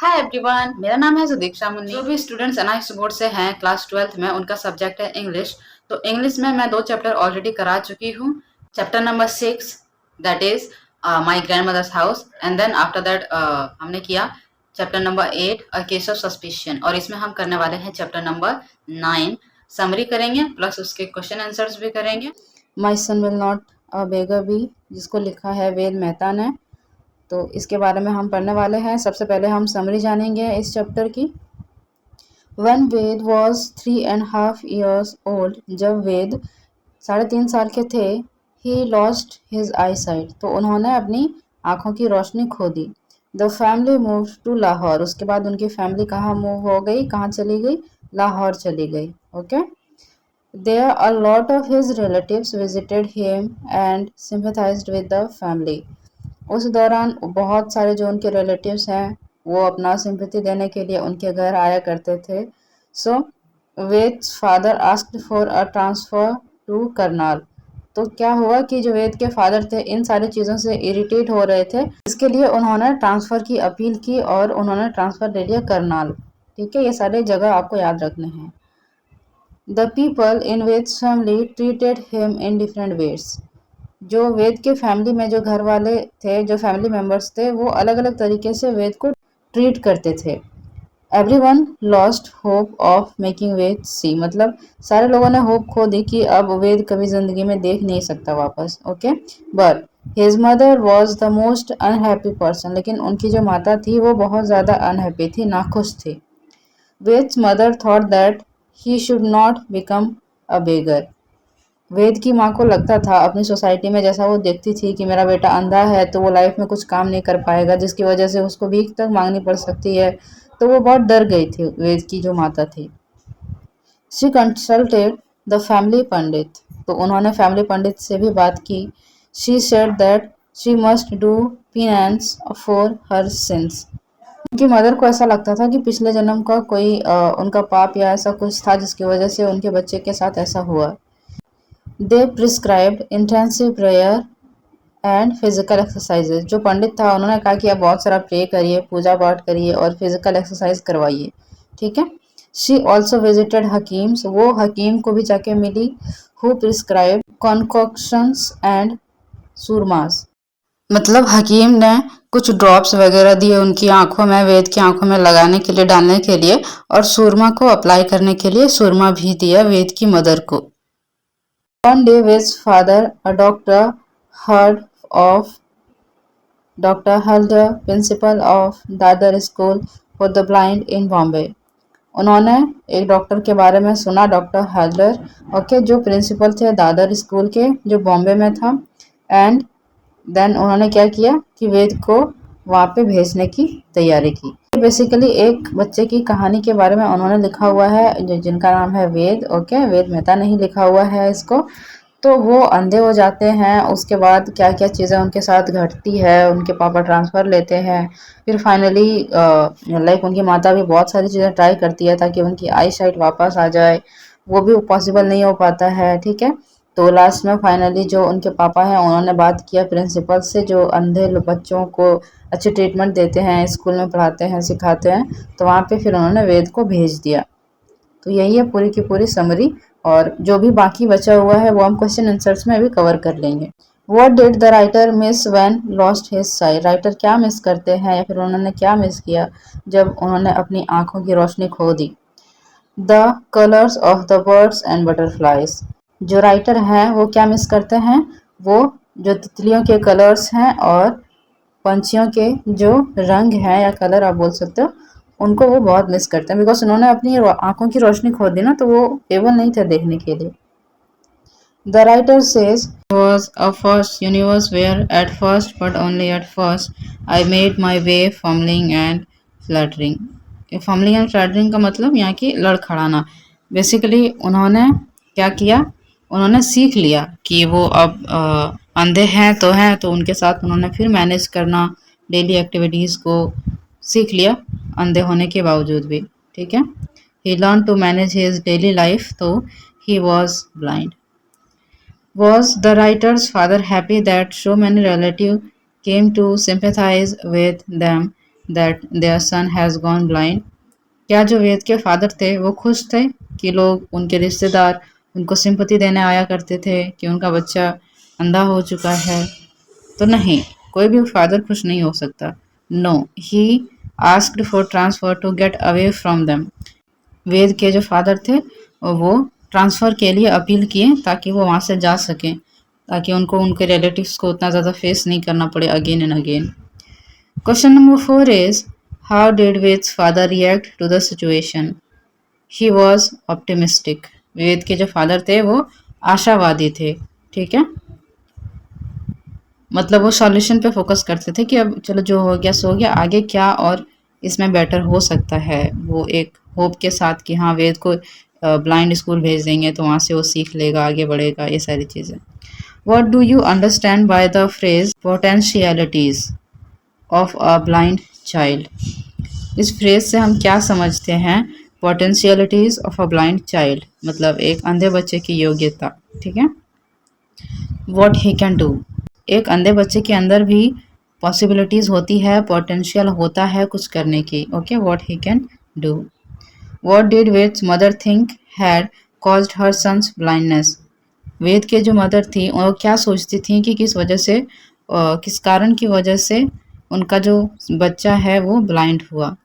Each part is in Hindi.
हाय एवरीवन, मेरा नाम है सुदीक्षा मुन्नी। जो भी स्टूडेंट्स एनआईएस बोर्ड से हैं क्लास 12th में, उनका सब्जेक्ट है इंग्लिश। तो इंग्लिश में मैं 2 चैप्टर ऑलरेडी करा चुकी हूँ। Chapter number 6 that is my grandmother's house, and then after that हमने किया chapter number 8 a case of suspicion, और इसमें हम करने वाले हैं चैप्टर नंबर 9। समरी करेंगे प्लस उसके क्वेश्चन आंसर्स भी करेंगे। My son will not a beggar be, जिसको लिखा है वेद मेहता ने। तो इसके बारे में हम पढ़ने वाले हैं। सबसे पहले हम समरी जानेंगे इस चैप्टर की। When Ved was 3.5 years old, जब वेद 3.5 साल के थे, he lost his eyesight, तो उन्होंने अपनी आंखों की रोशनी खो दी। The family move to Lahore, उसके बाद उनकी फैमिली कहाँ मूव हो गई, कहाँ चली गई, लाहौर चली गई। Okay, there a lot of his relatives visited him and sympathised with the family. उस दौरान बहुत सारे जो उनके रिलेटिव्स हैं वो अपना सिंपैथी देने के लिए उनके घर आया करते थे। So Ved's father asked for a transfer to Karnal, तो क्या हुआ कि जो वेद के फादर थे इन सारी चीज़ों से इरिटेट हो रहे थे, इसके लिए उन्होंने ट्रांसफ़र की अपील की और उन्होंने ट्रांसफ़र ले लिया करनाल। ठीक है, ये सारे जगह आपको याद रखने हैं। The people in Vedas family treated him in different ways, जो वेद के फैमिली में जो घर वाले थे, जो फैमिली मेम्बर्स थे, वो अलग अलग तरीके से वेद को ट्रीट करते थे। Everyone lost hope of making Ved see, मतलब सारे लोगों ने होप खो दी कि अब वेद कभी जिंदगी में देख नहीं सकता वापस। Okay, but his mother was the most unhappy person, लेकिन उनकी जो माता थी वो बहुत ज़्यादा अनहैप्पी थी, नाखुश थी। Ved's mother thought that he should not become a beggar, Ved की माँ को लगता था अपनी सोसाइटी में, जैसा वो देखती थी कि मेरा बेटा अंधा है तो वो लाइफ में कुछ काम नहीं कर पाएगा, जिसकी वजह से उसको भीख तक मांगनी पड़ सकती है, तो वो बहुत डर गई थी वेद की जो माता थी। शी कंसल्टेड द फैमिली पंडित, तो उन्होंने फैमिली पंडित से भी बात की। She said that she must do penance for her since, उनकी मदर को ऐसा लगता था कि पिछले जन्म का कोई उनका पाप या ऐसा कुछ था जिसकी वजह से उनके बच्चे के साथ ऐसा हुआ। They prescribed intensive prayer and physical exercises, जो पंडित था उन्होंने कहा कि आप बहुत सारा प्रे करिए, पूजा पाठ करिए और फिजिकल एक्सरसाइज करवाइए। ठीक है, शी ऑल्सो विजिटेड हकीम्स, वो हकीम को भी जाके मिली, हु प्रिस्क्राइब कॉन्कोक्शंस एंड सूरमास, मतलब हकीम ने कुछ ड्रॉप्स वगैरह दिए उनकी आंखों में, वेद की आंखों में लगाने के लिए, डालने के लिए, और सूरमा को अप्लाई करने के लिए सूरमा भी दिया वेद की मदर को। One day Ved's father, a doctor, heard of Dr. Halder, principal of Dadar School for the Blind in Bombay. उन्होंने एक डॉक्टर के बारे में सुना, डॉक्टर हल्डर, ओके, जो प्रिंसिपल थे दादर स्कूल के जो बॉम्बे में था। एंड देन उन्होंने क्या किया कि वेद को वहाँ पे भेजने की तैयारी की। बेसिकली एक बच्चे की कहानी के बारे में उन्होंने लिखा हुआ है जो जिनका नाम है वेद। ओके, वेद मेहता ने ही लिखा हुआ है इसको। तो वो अंधे हो जाते हैं, उसके बाद क्या क्या चीज़ें उनके साथ घटती है, उनके पापा ट्रांसफ़र लेते हैं, फिर फाइनली लाइक उनकी माता भी बहुत सारी चीज़ें ट्राई करती है ताकि उनकी आई साइट वापस आ जाए, वो भी पॉसिबल नहीं हो पाता है। ठीक है, तो लास्ट में फाइनली जो उनके पापा हैं उन्होंने बात किया प्रिंसिपल से, जो अंधे बच्चों को अच्छे ट्रीटमेंट देते हैं, स्कूल में पढ़ाते हैं, सिखाते हैं, तो वहाँ पे फिर उन्होंने वेद को भेज दिया। तो यही है पूरी की पूरी समरी, और जो भी बाकी बचा हुआ है वो हम क्वेश्चन आंसर्स में अभी कवर कर लेंगे। What did the writer miss when lost his site, writer क्या मिस करते हैं या फिर उन्होंने क्या मिस किया जब उन्होंने अपनी आंखों की रोशनी खो दी। The colours of the birds and butterflies, जो राइटर हैं वो क्या मिस करते हैं, वो जो तितलियों के कलर्स हैं और पंछियों के जो रंग हैं या कलर आप बोल सकते हो, उनको वो बहुत मिस करते हैं, बिकॉज उन्होंने अपनी आंखों की रोशनी खो दी ना, तो वो एबल नहीं थे देखने के लिए। The writer says was a first universe where at first but only at first I made my way fumbling and fluttering. fumbling and fluttering का मतलब यहाँ की लड़खड़ाना। बेसिकली उन्होंने क्या किया, उन्होंने सीख लिया कि वो अब अंधे हैं तो उनके साथ उन्होंने फिर मैनेज करना डेली एक्टिविटीज़ को सीख लिया अंधे होने के बावजूद भी। ठीक है, he learn to manage his daily life तो he was blind. Was the writer's father happy that so many relatives came to sympathize with them that their son has gone blind? क्या जो वेद के फादर थे वो खुश थे कि लोग उनके रिश्तेदार उनको सिंपति देने आया करते थे कि उनका बच्चा अंधा हो चुका है? तो नहीं, कोई भी फादर खुश नहीं हो सकता। No, he asked for transfer to get away from them. Ved के जो फादर थे वो ट्रांसफ़र के लिए अपील किए ताकि वो वहाँ से जा सकें, ताकि उनको उनके रिलेटिव्स को उतना ज़्यादा फेस नहीं करना पड़े again and again. Question number 4 is how did Ved's father react to the situation? He was optimistic. Ved के जो फादर थे वो आशावादी थे। ठीक है, मतलब वो सॉल्यूशन पे फोकस करते थे कि अब चलो जो हो गया सो गया, आगे क्या और इसमें बेटर हो सकता है। वो एक होप के साथ कि हाँ वेद को ब्लाइंड स्कूल भेज देंगे तो वहाँ से वो सीख लेगा, आगे बढ़ेगा, ये सारी चीज़ें। What do you understand by the phrase potentialities of a blind child? इस फ्रेज से हम क्या समझते हैं? Potentialities of a blind child मतलब एक अंधे बच्चे की योग्यता। ठीक है, व्हाट ही कैन डू, एक अंधे बच्चे के अंदर भी पॉसिबिलिटीज होती है, पोटेंशियल होता है कुछ करने की। Okay, what he can do. What did Ved's mother think had caused her son's blindness? Ved के जो मदर थी वो क्या सोचती थी कि किस वजह से किस कारण की वजह से उनका जो बच्चा है वो ब्लाइंड हुआ।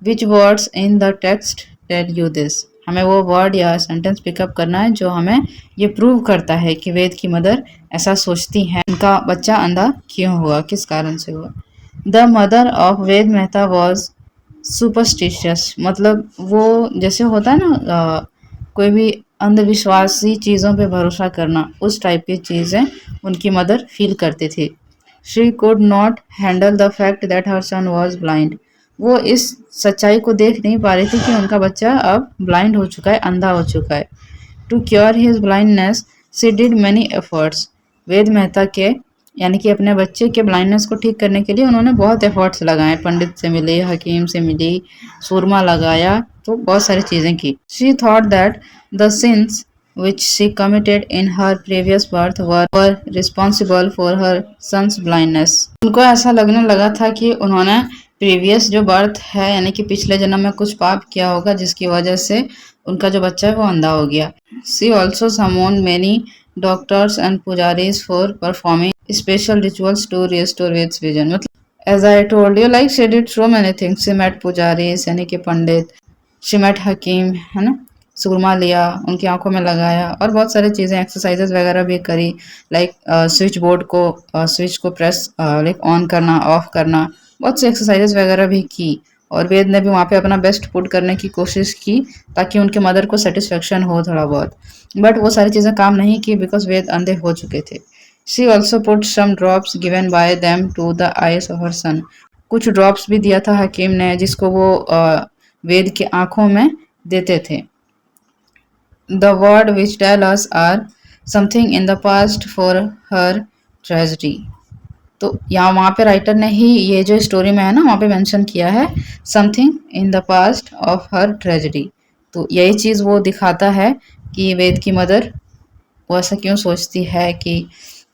Which words in the text tell you this? हमें वो वर्ड या सेंटेंस पिकअप करना है जो हमें ये प्रूव करता है कि वेद की मदर ऐसा सोचती हैं, उनका बच्चा अंधा क्यों हुआ, किस कारण से हुआ। The mother of Ved Mehta was superstitious मतलब वो जैसे होता है ना कोई भी अंधविश्वासी चीज़ों पे भरोसा करना, उस टाइप की चीज़ें उनकी मदर फील करती थी। She could not handle the fact that her son was blind. वो इस सच्चाई को देख नहीं पा रही थी कि उनका बच्चा अब ब्लाइंड हो चुका है, अंधा हो चुका है। To cure his blindness she did many efforts. Ved Mehta के यानी कि अपने बच्चे के ब्लाइंडनेस को ठीक करने के लिए उन्होंने बहुत एफर्ट्स लगाए, पंडित से मिली, हकीम से मिली, सूरमा लगाया, तो बहुत सारी चीज़ें की। She thought that the sins which she committed in her previous birth were responsible for her son's blindness। उनको ऐसा लगने लगा था कि उन्होंने प्रीवियस जो बर्थ है यानी कि पिछले जन्म में कुछ पाप किया होगा जिसकी वजह से उनका जो बच्चा है वो अंधा हो गया। She also summon many doctors and pujaris for performing special rituals to restore Ved's vision. मतलब as I told you like she did so many things. She met pujaris यानी कि पंडित, शी मेट हकीम, है ना, सुरमा लिया, उनकी आंखों में लगाया और बहुत सारी चीज़ें एक्सरसाइजेज वगैरह भी करी, लाइक स्विच बोर्ड को स्विच को प्रेस लाइक ऑन करना, ऑफ करना, बहुत सी एक्सरसाइजेज वगैरह भी की। और वेद ने भी वहाँ पे अपना बेस्ट पुट करने की कोशिश की ताकि उनके मदर को सेटिस्फेक्शन हो थोड़ा बहुत, बट वो सारी चीज़ें काम नहीं की बिकॉज वेद अंधे हो चुके थे। She also put some drops given by them to the eyes of her son. कुछ ड्रॉप्स भी दिया था हकीम ने जिसको वो वेद की आंखों में देते थे। The word which tell us are something in the past for her tragedy। तो यहाँ वहाँ पे राइटर ने ही ये जो स्टोरी में है ना वहाँ पे मेंशन किया है something in the past of her tragedy. तो यही चीज़ वो दिखाता है कि वेद की मदर वो ऐसा क्यों सोचती है कि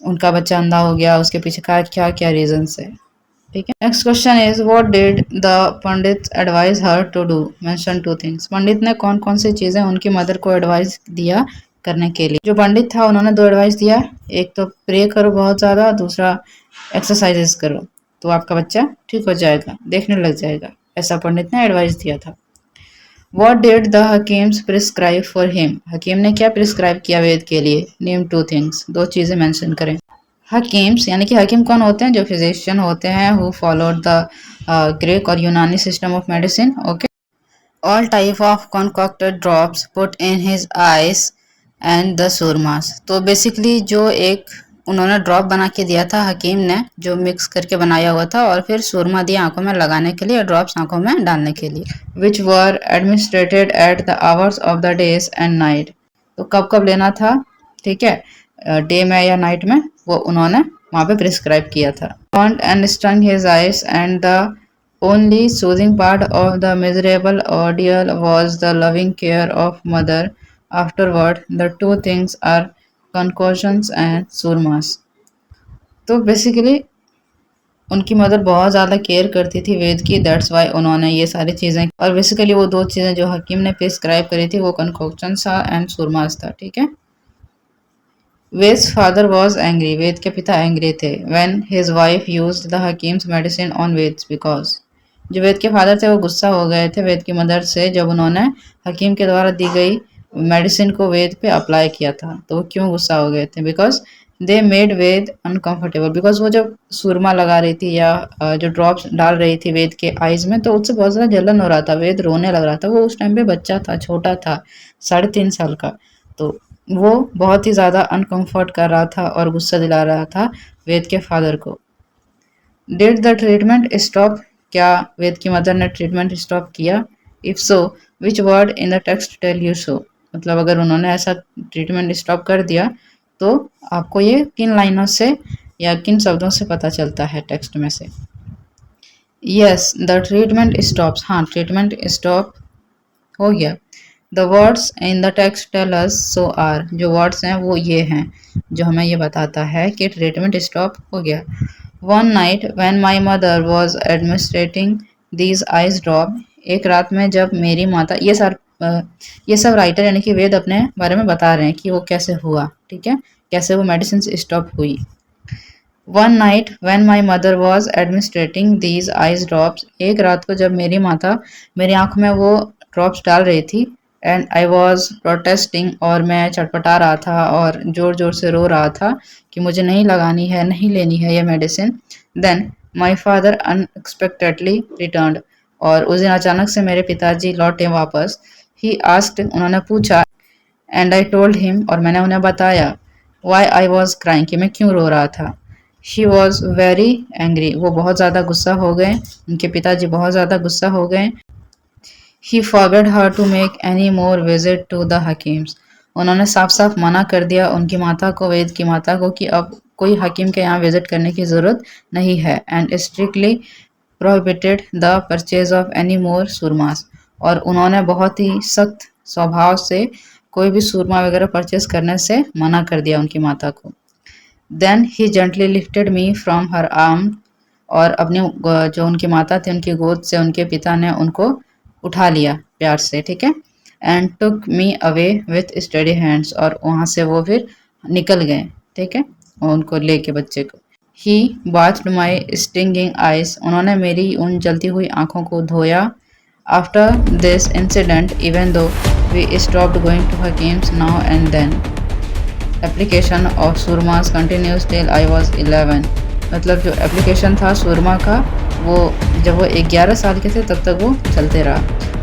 उनका बच्चा अंधा हो गया, उसके पीछे का क्या क्या रीजंस है। ठीक है, next question is what did the pandit advise her to do? Mention two things. Pandit ने कौन कौन सी चीज़ें उनकी मदर को एडवाइस दिया करने के लिए? जो पंडित था उन्होंने दो एडवाइस दिया, एक तो प्रे करो बहुत ज़्यादा, दूसरा एक्सरसाइजेस करो तो आपका बच्चा ठीक हो जाएगा, देखने लग जाएगा, ऐसा पंडित ने एडवाइस दिया था। What did the hakims prescribe for him? Hakim ने क्या प्रिस्क्राइब किया वेद के लिए? नेम टू थिंग्स, दो चीज़ें मेंशन करें। हकीम्स यानी कि हकीम कौन होते हैं? जो फिजिशियन होते हैं हु फॉलोड द ग्रीक और Unani system of medicine. Okay, all type of concocted drops put in his eyes and the surmas. तो बेसिकली जो एक उन्होंने ड्रॉप बना के दिया था हकीम ने, जो मिक्स करके बनाया हुआ था, और फिर सुरमा दिया आंखों में लगाने के लिए, ड्रॉप्स आंखों में डालने के लिए। Which were administered at the hours of the days and night. तो कब कब लेना था, ठीक है, डे में या नाइट में, वो उन्होंने वहाँ पे प्रिस्क्राइब किया था। Burnt and stung his eyes, and the only soothing part of the miserable ordeal was the loving care of mother. Afterward, the two things are concussions and surmas। तो बेसिकली उनकी मदर बहुत ज़्यादा केयर करती थी वेद की, दैट्स वाई उन्होंने ये सारी चीज़ें, और बेसिकली वो 2 चीज़ें जो हकीम ने प्रिस्क्राइब करी थी वो कंकोक्शन था एंड सुरमास था, ठीक है। Ved's father was angry, Ved के पिता एंग्री थे when his wife used the hakim's medicine on Ved's because, जो वेद के फादर थे वो गुस्सा हो गए थे वेद की मदर से जब उन्होंने हकीम के द्वारा दी गई मेडिसिन को वेद पे अप्लाई किया था। तो वो क्यों गुस्सा हो गए थे? Because they made Ved uncomfortable, because वो जब सुरमा लगा रही थी या जो ड्रॉप्स डाल रही थी वेद के आईज में, तो उससे बहुत ज़्यादा जलन हो रहा था, वेद रोने लग रहा था। वो उस टाइम पे बच्चा था, छोटा था, 3.5 साल का। तो वो बहुत ही ज़्यादा अनकंफर्ट कर रहा था और गुस्सा दिला रहा था वेद के फादर को। डिड द ट्रीटमेंट स्टॉप, क्या वेद की मदर ने ट्रीटमेंट स्टॉप किया? If so which word in the text tell you so, मतलब अगर उन्होंने ऐसा ट्रीटमेंट स्टॉप कर दिया तो आपको ये किन लाइनों से या किन शब्दों से पता चलता है टेक्स्ट में से? यस, द ट्रीटमेंट स्टॉप्स, हाँ ट्रीटमेंट स्टॉप हो गया। The words in the text tell us so are, जो वर्ड्स हैं वो ये हैं जो हमें ये बताता है कि ट्रीटमेंट स्टॉप हो गया। One night when my mother was administrating these eyes drop, एक रात में जब मेरी माता, ये सब राइटर यानी कि वेद अपने बारे में बता रहे हैं कि वो कैसे हुआ, ठीक है, कैसे वो मेडिसिन स्टॉप हुई। One night when my mother was administrating these eyes drops, एक रात को जब मेरी माता मेरी आंख में वो ड्रॉप्स डाल रही थी, एंड आई वॉज प्रोटेस्टिंग, और मैं चटपटा रहा था और ज़ोर ज़ोर से रो रहा था कि मुझे नहीं लगानी है, नहीं लेनी है ये medicine. Then my father unexpectedly returned, और उस दिन अचानक से मेरे पिताजी लौटे वापस। ही आस्क्ड, उन्होंने पूछा, एंड आई टोल्ड हिम, और मैंने उन्हें बताया, वाई आई वॉज क्राइंग, कि मैं क्यों रो रहा था। शी वॉज वेरी एंग्री, वो बहुत ज़्यादा गुस्सा हो गए, उनके पिताजी बहुत ज़्यादा गुस्सा हो गए। He forbade her to make any more visit to the hakims, उन्होंने साफ साफ मना कर दिया उनकी माता को, वेद की माता को, कि अब कोई हकीम के यहाँ विजिट करने की ज़रूरत नहीं है। And strictly prohibited the purchase of any more surmas, और उन्होंने बहुत ही सख्त स्वभाव से कोई भी सुरमा वगैरह परचेज करने से मना कर दिया उनकी माता को। Then he gently lifted me from her arm, और अपनी जो उनकी माता थी उनकी गोद से उनके पिता ने उनको उठा लिया प्यार से, ठीक है। And took me away with study hands, और वहाँ से वो फिर निकल गए, ठीक है, उनको लेके बच्चे को। He watched my stinging eyes, उन्होंने मेरी उन जलती हुई आंखों को धोया। After this incident even though we stopped going to hakims now and then, application of surmas continues till I was 11, मतलब जो एप्लीकेशन था सुरमा का वो जब वो 11 साल के थे तब तक वो चलते रहा।